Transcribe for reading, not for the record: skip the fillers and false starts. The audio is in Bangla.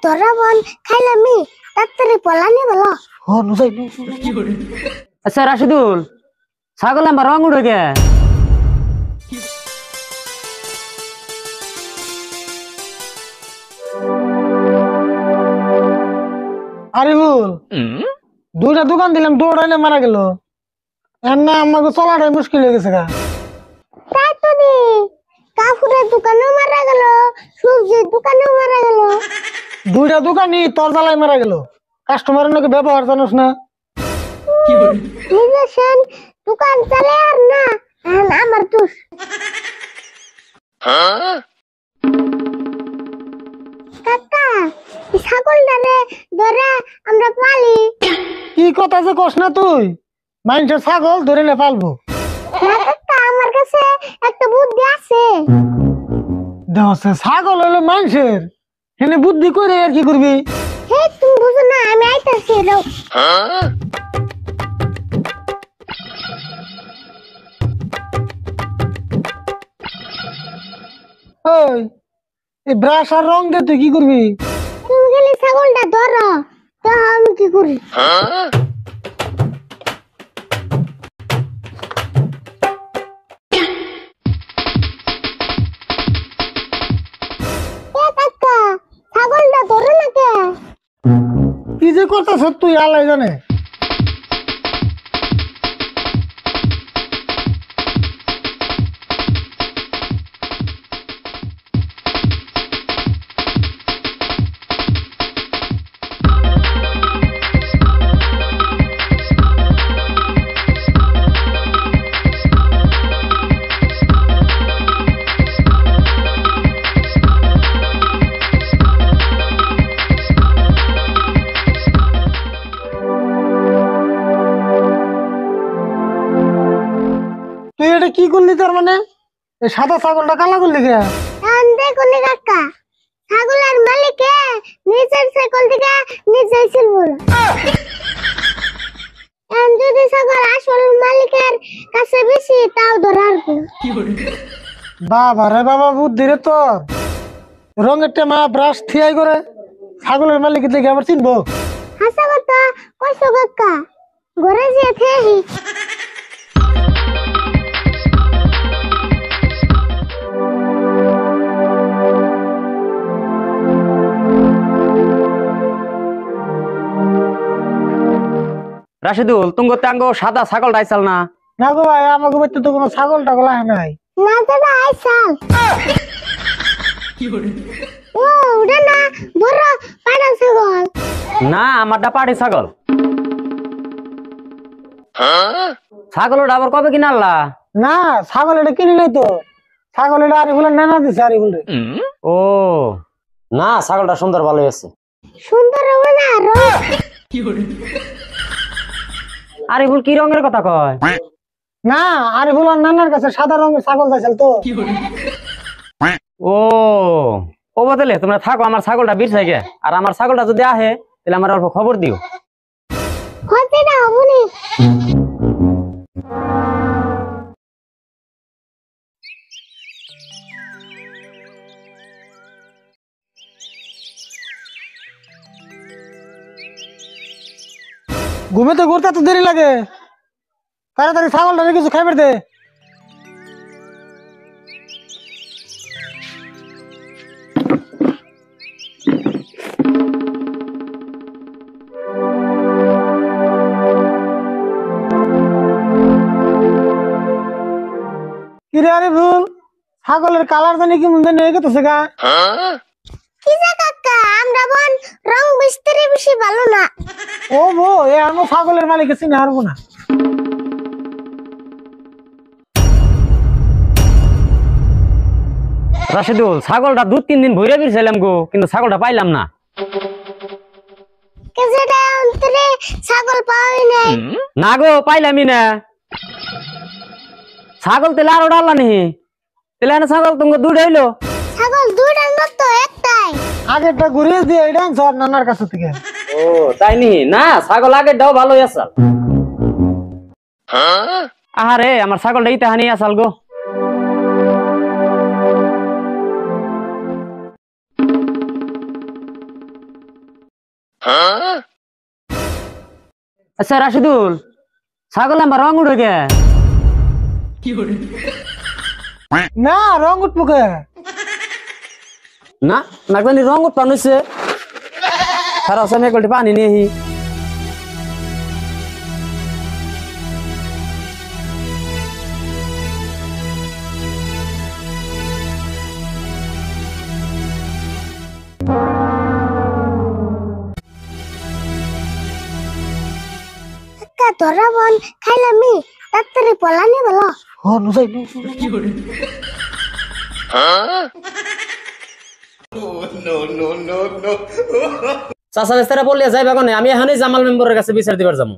তোরা বোন খাইলামি তাড়াতাড়ি পলানি বলো। ও নুসাই আচ্ছা রাশিদুল ছাগল আমার রং উঠে গে আরিফুল দুইটা দোকান দিলাম দৌড়াইলে মারা গেল না আমাকে চলাটাই মুশকিল হয়ে গেছে গা তাই তো দি কাপড়ের দোকানেও মারা গেল, সবজির দোকানেও মারা গেল। দুইটা দোকানই তোর জ্বালায় মারা গেল কাস্টমারের নাকি ব্যবহার জানোস না নিজে সেন দোকান চালে আর না আমার দোষ। কাকা ছাগলটারে ধরে আমরা পালি। কি কথা যে কস না তুই মানুষের ছাগল ধরে নে পালবো না কাকা আমার কাছে একটা বুদ্ধি আছে। দেওয়া ছাগল হলো মানুষের এনে বুদ্ধি করে আর কি করবি হে তুমি বুঝো না আমি আইতাছি রাও। ওই এই ব্রাশ আর রং দিয়ে তুই কি করবি তুমি খালি ছাগলটা ধরো তো আমি কি করি। কাকা ছাগলটা ধরো না কে? কি যে করতেছ তুই আল্লাহ জানে তুই এটা কি করলি তার মানে এই সাদা ছাগলটা কালা করলি কে দেখো নি কাকা ছাগলের মালিকে নিজের ছাগল থেকে নিজেই ছিল। যদি ছাগল আসল মালিকের কাছে বেশি তাও ধরার বাবা রে বাবা বুদ্ধি রে তোর রঙের টেমা ব্রাশ থিয়াই করে ছাগলের মালিক দেখে আবার চিনবো হাসা কথা কইছো কাকা ঘরে যেয়ে থেহি। রাশিদুল তুমি তাঙ্গ সাদা ছাগল ডাইছাল না না গো ভাই আমাকে বাড়িতে তো কোনো ছাগল টাগল আহে নাই না দাদা আইসাল ও ওটা না বড় পাড়া ছাগল। না আমারটা পাটি ছাগল ছাগল আবার কবে কিনা আল্লাহ না ছাগল এটা কিনি নাই তো ছাগল এটা আরিফুলের নানা দিছে আরিফুল রে ও না ছাগলটা সুন্দর ভালো আছে সুন্দর হবে না আরো। আরিফুল কি রঙের কথা কয় না আরিফুলের নানার কাছে সাদা রঙের ছাগল চাইছিল তো ও ও বদলে তোমরা থাকো আমার ছাগলটা বিরছাই গে আর আমার ছাগলটা যদি আহে তাহলে আমার অল্প খবর দিও হতে না হবনি। ঘুমেতে ঘুরতে তো দেরি লাগে তাড়াতাড়ি ছাগলটা কিছু খাইবে দে কিরে আরিফুল ছাগলের কালার জানি কি মন জানি হয়ে গেছে গা কি যা কাকা আমরা বোন রং মিস্ত্রি বেশি ভালো না। ও বো এ আমি ছাগলের মালিক চিনি হারবো না রাশিদুল ছাগলটা 2-3 দিন ভইরা বিরছাইলাম গো কিন্তু ছাগলটা পাইলাম না কেজেটা অন্তরে ছাগল পাওয়াই নাই। না গো পাইলামই না ছাগল তেলে আরো ডাললা নি তেলে না ছাগল তুমি দুধ হইলো ছাগল দুইটার মতো একটাই। আগেরটা ঘুরিয়ে দিয়ে এটা সব নানার কাছে থেকে ও তাই নি না ছাগল আগের দাও ভালোই আসাল আহারে আমার ছাগলটা ইতে হানি আসাল গো আচ্ছা রাশিদুল, ছাগল আমার রং উঠে গে? না রং উঠবো কে? না নাগরানি রং উঠপান হয়েছে। খারাপ আমি এক বালতি পানি নিয়ে আহি। কাকা তোরা বল খাইলামি তাড়াতাড়ি পলানি বলো। হ নুসাই চাচা বেস্তারা বললে যাইবা কোনে? আমি এখানে জামাল মেম্বারের কাছে বিচার দিবার যাবো।